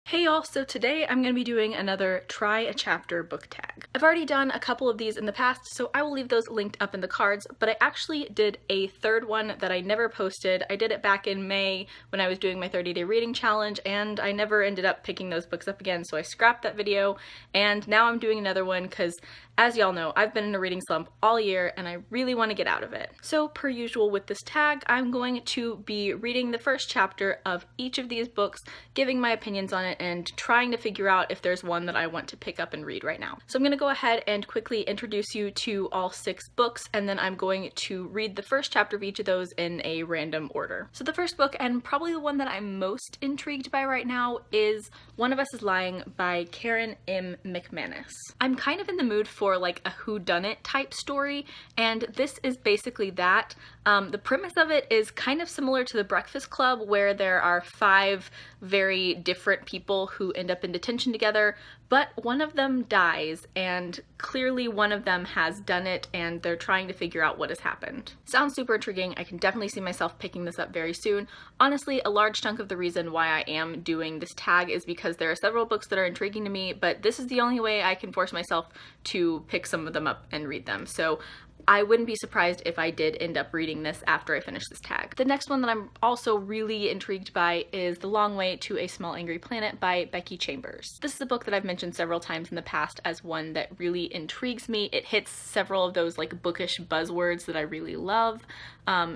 Hey y'all, so today I'm going to be doing another Try a Chapter book tag. I've already done a couple of these in the past, so I will leave those linked up in the cards, but I actually did a third one that I never posted. I did it back in May when I was doing my 30-day reading challenge, and I never ended up picking those books up again, so I scrapped that video, and now I'm doing another one because, as y'all know, I've been in a reading slump all year, and I really want to get out of it. So, per usual with this tag, I'm going to be reading the first chapter of each of these books, giving my opinions on it, and trying to figure out if there's one that I want to pick up and read right now. So I'm going to go ahead and quickly introduce you to all 6 books, and then I'm going to read the first chapter of each of those in a random order. So the first book, and probably the one that I'm most intrigued by right now, is One of Us is Lying by Karen M. McManus. I'm kind of in the mood for like a whodunit type story, and this is basically that. The premise of it is kind of similar to The Breakfast Club, where there are 5 very different people who end up in detention together, but one of them dies, and clearly one of them has done it, and they're trying to figure out what has happened. Sounds super intriguing. I can definitely see myself picking this up very soon. Honestly, a large chunk of the reason why I am doing this tag is because there are several books that are intriguing to me, but this is the only way I can force myself to pick some of them up and read them. So I wouldn't be surprised if I did end up reading this after I finish this tag. The next one that I'm also really intrigued by is The Long Way to a Small Angry Planet by Becky Chambers. This is a book that I've mentioned several times in the past as one that really intrigues me. It hits several of those like bookish buzzwords that I really love.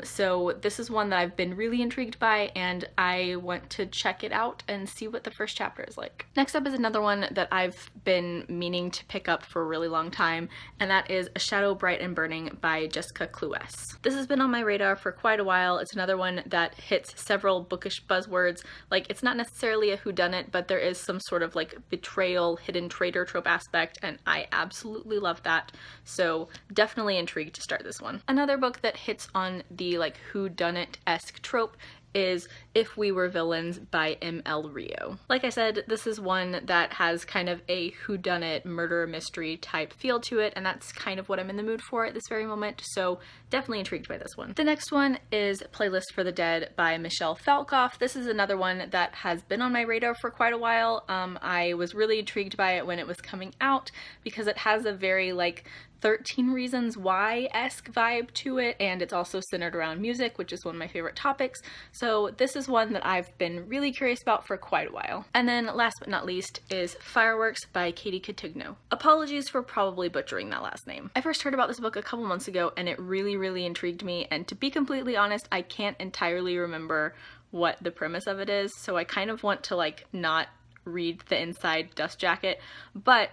So this is one that I've been really intrigued by, and I want to check it out and see what the first chapter is like. Next up is another one that I've been meaning to pick up for a really long time, and that is A Shadow Bright and Burning by Jessica Cluess. This has been on my radar for quite a while. It's another one that hits several bookish buzzwords. Like, it's not necessarily a whodunit, but there is some sort of like betrayal, hidden traitor trope aspect, and I absolutely love that. So definitely intrigued to start this one. Another book that hits on the like whodunit-esque trope is If We Were Villains by M.L. Rio. Like I said, this is one that has kind of a whodunit murder mystery type feel to it, and that's kind of what I'm in the mood for at this very moment, so definitely intrigued by this one. The next one is Playlist for the Dead by Michelle Falkoff. This is another one that has been on my radar for quite a while. I was really intrigued by it when it was coming out because it has a very like 13 Reasons Why-esque vibe to it, and it's also centered around music, which is one of my favorite topics. So this is one that I've been really curious about for quite a while. And then last but not least is Fireworks by Katie Cotugno. Apologies for probably butchering that last name. I first heard about this book a couple months ago, and it really intrigued me, and to be completely honest, I can't entirely remember what the premise of it is, so I kind of want to like not read the inside dust jacket, but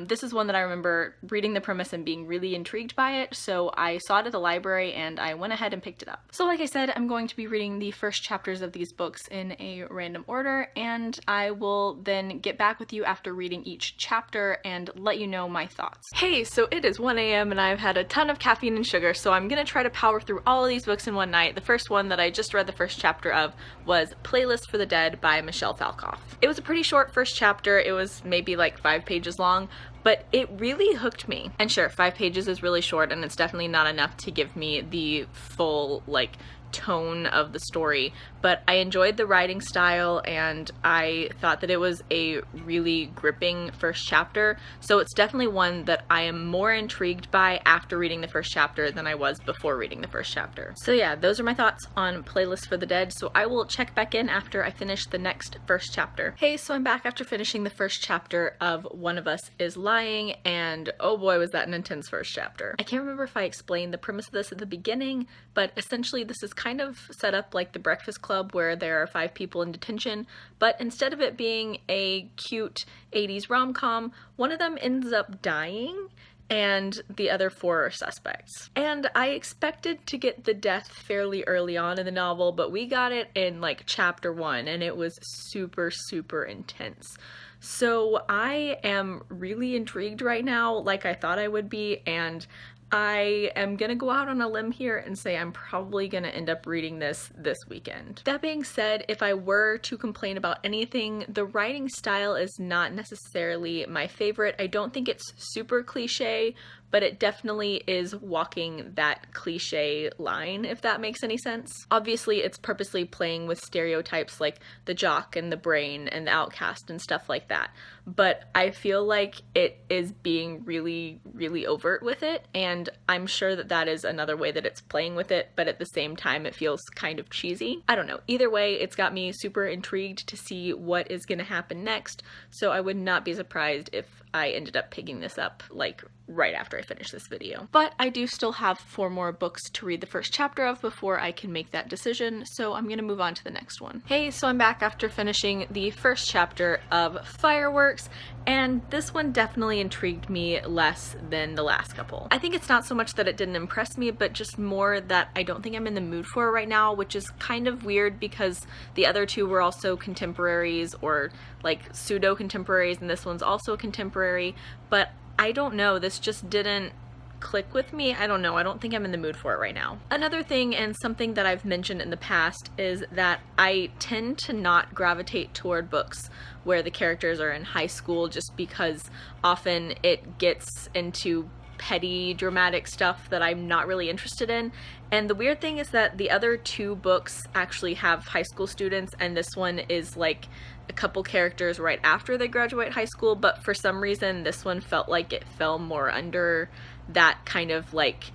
this is one that I remember reading the premise and being really intrigued by it, so I saw it at the library and I went ahead and picked it up. So like I said, I'm going to be reading the first chapters of these books in a random order, and I will then get back with you after reading each chapter and let you know my thoughts. Hey, so it is 1 a.m. and I've had a ton of caffeine and sugar, so I'm gonna try to power through all of these books in one night. The first one that I just read the first chapter of was Playlist for the Dead by Michelle Falkoff. It was a pretty short first chapter. It was maybe like 5 pages long, but it really hooked me. And sure, 5 pages is really short, and it's definitely not enough to give me the full like tone of the story, but I enjoyed the writing style and I thought that it was a really gripping first chapter, so it's definitely one that I am more intrigued by after reading the first chapter than I was before reading the first chapter. So yeah, those are my thoughts on Playlist for the Dead, so I will check back in after I finish the next first chapter. Hey, so I'm back after finishing the first chapter of One of Us is Lying, and oh boy was that an intense first chapter. I can't remember if I explained the premise of this at the beginning, but essentially this is kind of set up like The Breakfast Club, where there are 5 people in detention, but instead of it being a cute 80s rom-com, one of them ends up dying and the other 4 are suspects. And I expected to get the death fairly early on in the novel, but we got it in like chapter 1, and it was super intense. So I am really intrigued right now, like I thought I would be, and I am gonna go out on a limb here and say I'm probably gonna end up reading this weekend. That being said, if I were to complain about anything, the writing style is not necessarily my favorite. I don't think it's super cliche, but it definitely is walking that cliche line, if that makes any sense. Obviously, it's purposely playing with stereotypes like the jock and the brain and the outcast and stuff like that, but I feel like it is being really, really overt with it, and I'm sure that that is another way that it's playing with it, but at the same time it feels kind of cheesy. I don't know. Either way, it's got me super intrigued to see what is going to happen next, so I would not be surprised if I ended up picking this up like right after I finish this video. But I do still have 4 more books to read the first chapter of before I can make that decision, so I'm gonna move on to the next one. Hey, so I'm back after finishing the first chapter of Fireworks, and this one definitely intrigued me less than the last couple. I think it's not so much that it didn't impress me, but just more that I don't think I'm in the mood for it right now, which is kind of weird because the other 2 were also contemporaries or like pseudo-contemporaries, and this one's also a contemporary, but I don't know, this just didn't click with me. I don't know, I don't think I'm in the mood for it right now. Another thing, and something that I've mentioned in the past, is that I tend to not gravitate toward books where the characters are in high school just because often it gets into petty dramatic stuff that I'm not really interested in. And the weird thing is that the other 2 books actually have high school students, and this one is like a couple characters right after they graduate high school, but for some reason this one felt like it fell more under that kind of like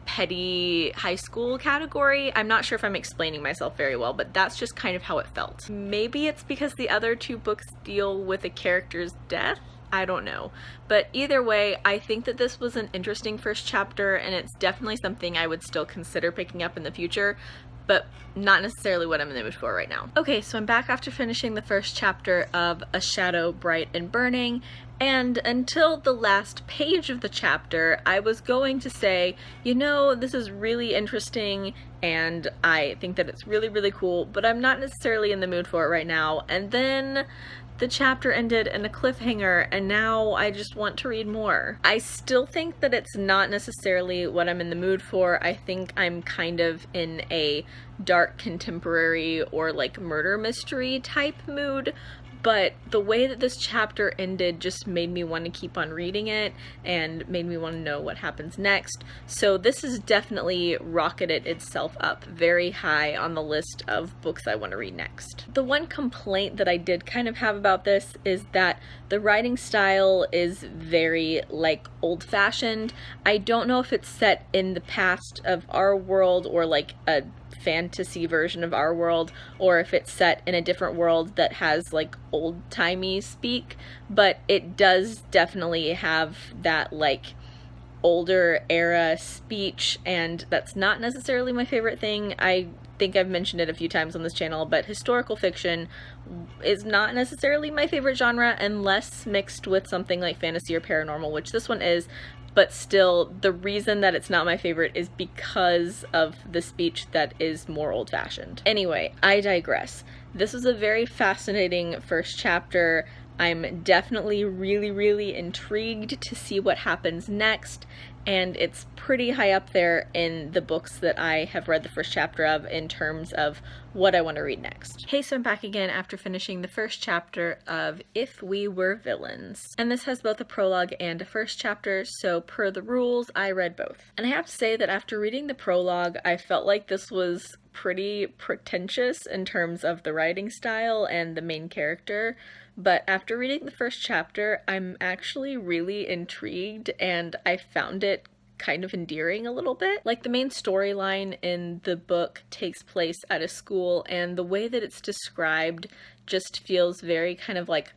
petty high school category. I'm not sure if I'm explaining myself very well, but that's just kind of how it felt. Maybe it's because the other 2 books deal with a character's death? I don't know. But either way, I think that this was an interesting first chapter, and it's definitely something I would still consider picking up in the future, but not necessarily what I'm in the mood for right now. Okay, so I'm back after finishing the first chapter of A Shadow Bright and Burning, and until the last page of the chapter, I was going to say, you know, this is really interesting, and I think that it's really, really cool, but I'm not necessarily in the mood for it right now, and then the chapter ended in a cliffhanger, and now I just want to read more. I still think that it's not necessarily what I'm in the mood for. I think I'm kind of in a dark contemporary or like murder mystery type mood, but the way that this chapter ended just made me want to keep on reading it and made me want to know what happens next. So this has definitely rocketed itself up very high on the list of books I want to read next. The one complaint that I did kind of have about this is that the writing style is very like old-fashioned. I don't know if it's set in the past of our world or like a fantasy version of our world, or if it's set in a different world that has like old-timey speak, but it does definitely have that like older era speech, and that's not necessarily my favorite thing. I think I've mentioned it a few times on this channel, but historical fiction is not necessarily my favorite genre unless mixed with something like fantasy or paranormal, which this one is. But still, the reason that it's not my favorite is because of the speech that is more old-fashioned. Anyway, I digress. This was a very fascinating first chapter. I'm definitely really, really intrigued to see what happens next, and it's pretty high up there in the books that I have read the first chapter of in terms of what I want to read next. Hey, so I'm back again after finishing the first chapter of If We Were Villains. And this has both a prologue and a first chapter, so per the rules, I read both. And I have to say that after reading the prologue, I felt like this was pretty pretentious in terms of the writing style and the main character. But after reading the first chapter, I'm actually really intrigued, and I found it kind of endearing a little bit. Like, the main storyline in the book takes place at a school, and the way that it's described just feels very kind of like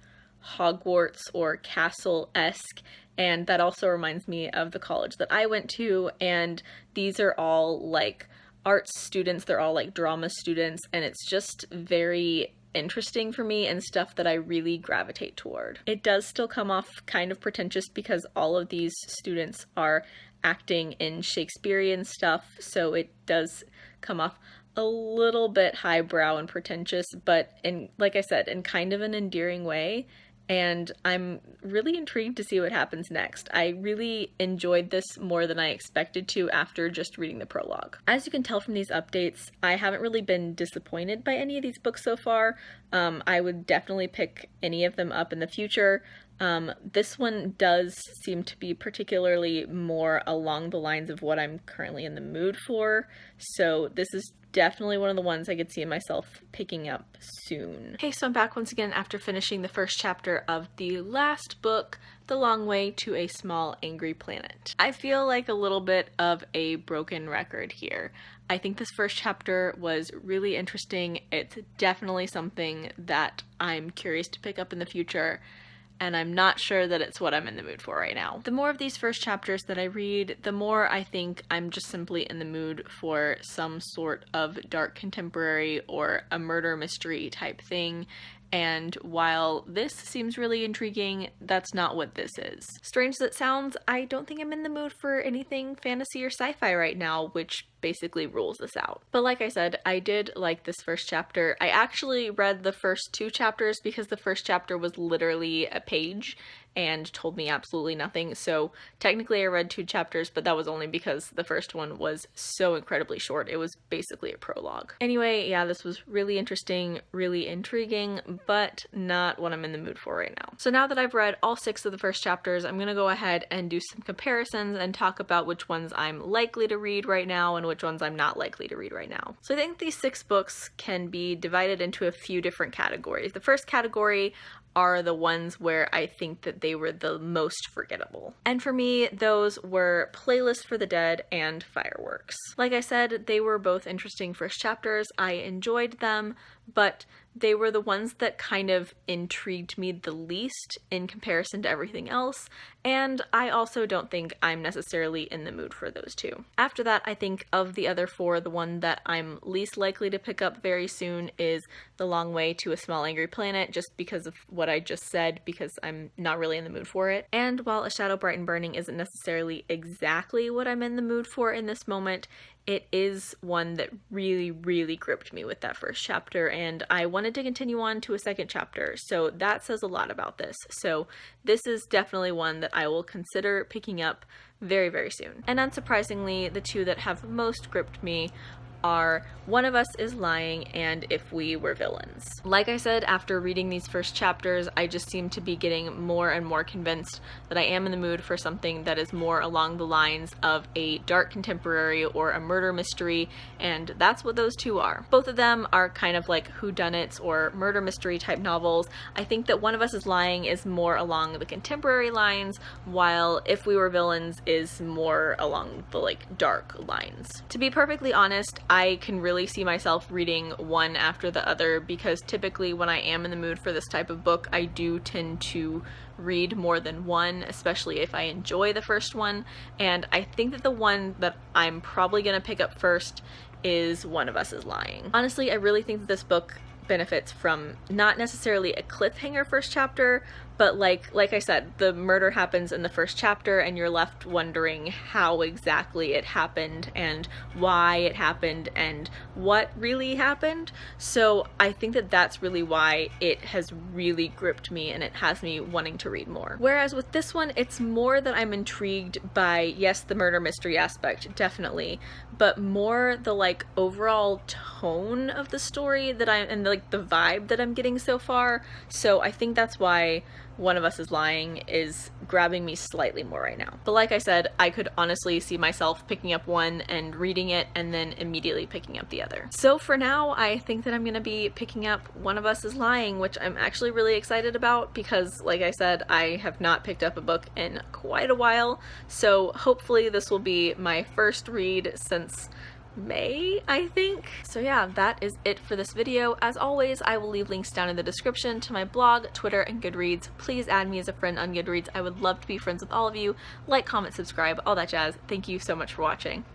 Hogwarts or castle-esque, and that also reminds me of the college that I went to, and these are all like arts students, they're all like drama students, and it's just very interesting for me and stuff that I really gravitate toward. It does still come off kind of pretentious because all of these students are acting in Shakespearean stuff, so it does come off a little bit highbrow and pretentious, but in, like I said, in kind of an endearing way. and I'm really intrigued to see what happens next. I really enjoyed this more than I expected to after just reading the prologue. As you can tell from these updates, I haven't really been disappointed by any of these books so far. I would definitely pick any of them up in the future. This one does seem to be particularly more along the lines of what I'm currently in the mood for, so this is definitely one of the ones I could see myself picking up soon. Okay, so I'm back once again after finishing the first chapter of the last book, The Long Way to a Small Angry Planet. I feel like a little bit of a broken record here. I think this first chapter was really interesting. It's definitely something that I'm curious to pick up in the future, and I'm not sure that it's what I'm in the mood for right now. The more of these first chapters that I read, the more I think I'm just simply in the mood for some sort of dark contemporary or a murder mystery type thing. And while this seems really intriguing, that's not what this is. Strange as it sounds, I don't think I'm in the mood for anything fantasy or sci-fi right now, which basically rules this out. But like I said, I did like this first chapter. I actually read the first 2 chapters because the first chapter was literally a page and told me absolutely nothing. So technically I read 2 chapters, but that was only because the first one was so incredibly short. It was basically a prologue. Anyway, yeah, this was really interesting, really intriguing, but not what I'm in the mood for right now. So now that I've read all 6 of the first chapters, I'm gonna go ahead and do some comparisons and talk about which ones I'm likely to read right now and which ones I'm not likely to read right now. So I think these 6 books can be divided into a few different categories. The first category are the ones where I think that they were the most forgettable. And for me, those were Playlist for the Dead and Fireworks. Like I said, they were both interesting first chapters. I enjoyed them, but they were the ones that kind of intrigued me the least in comparison to everything else, and I also don't think I'm necessarily in the mood for those 2. After that, I think of the other 4, the one that I'm least likely to pick up very soon is The Long Way to a Small Angry Planet, just because of what I just said, because I'm not really in the mood for it. And while A Shadow Bright and Burning isn't necessarily exactly what I'm in the mood for in this moment, it is one that really, really gripped me with that first chapter, and I wanted to continue on to a second chapter, so that says a lot about this. So this is definitely one that I will consider picking up very, very soon. And unsurprisingly, the 2 that have most gripped me are One of Us is Lying and If We Were Villains. Like I said, after reading these first chapters, I just seem to be getting more and more convinced that I am in the mood for something that is more along the lines of a dark contemporary or a murder mystery, and that's what those 2 are. Both of them are kind of like whodunits or murder mystery type novels. I think that One of Us is Lying is more along the contemporary lines, while If We Were Villains is more along the like dark lines. To be perfectly honest, I can really see myself reading one after the other, because typically when I am in the mood for this type of book, I do tend to read more than one, especially if I enjoy the first one, and I think that the one that I'm probably gonna pick up first is One of Us is Lying. Honestly, I really think that this book benefits from not necessarily a cliffhanger first chapter, but like I said, the murder happens in the first chapter and you're left wondering how exactly it happened and why it happened and what really happened. So I think that that's really why it has really gripped me and it has me wanting to read more. Whereas with this one, it's more that I'm intrigued by, yes, the murder mystery aspect, definitely, but more the like overall tone of the story that and like the vibe that I'm getting so far. So I think that's why One of Us is Lying is grabbing me slightly more right now. But like I said, I could honestly see myself picking up one and reading it and then immediately picking up the other. So for now, I think that I'm gonna be picking up One of Us is Lying, which I'm actually really excited about because, like I said, I have not picked up a book in quite a while. So hopefully this will be my first read since May, I think. So yeah, that is it for this video. As always, I will leave links down in the description to my blog, Twitter, and Goodreads. Please add me as a friend on Goodreads. I would love to be friends with all of you. Like, comment, subscribe, all that jazz. Thank you so much for watching.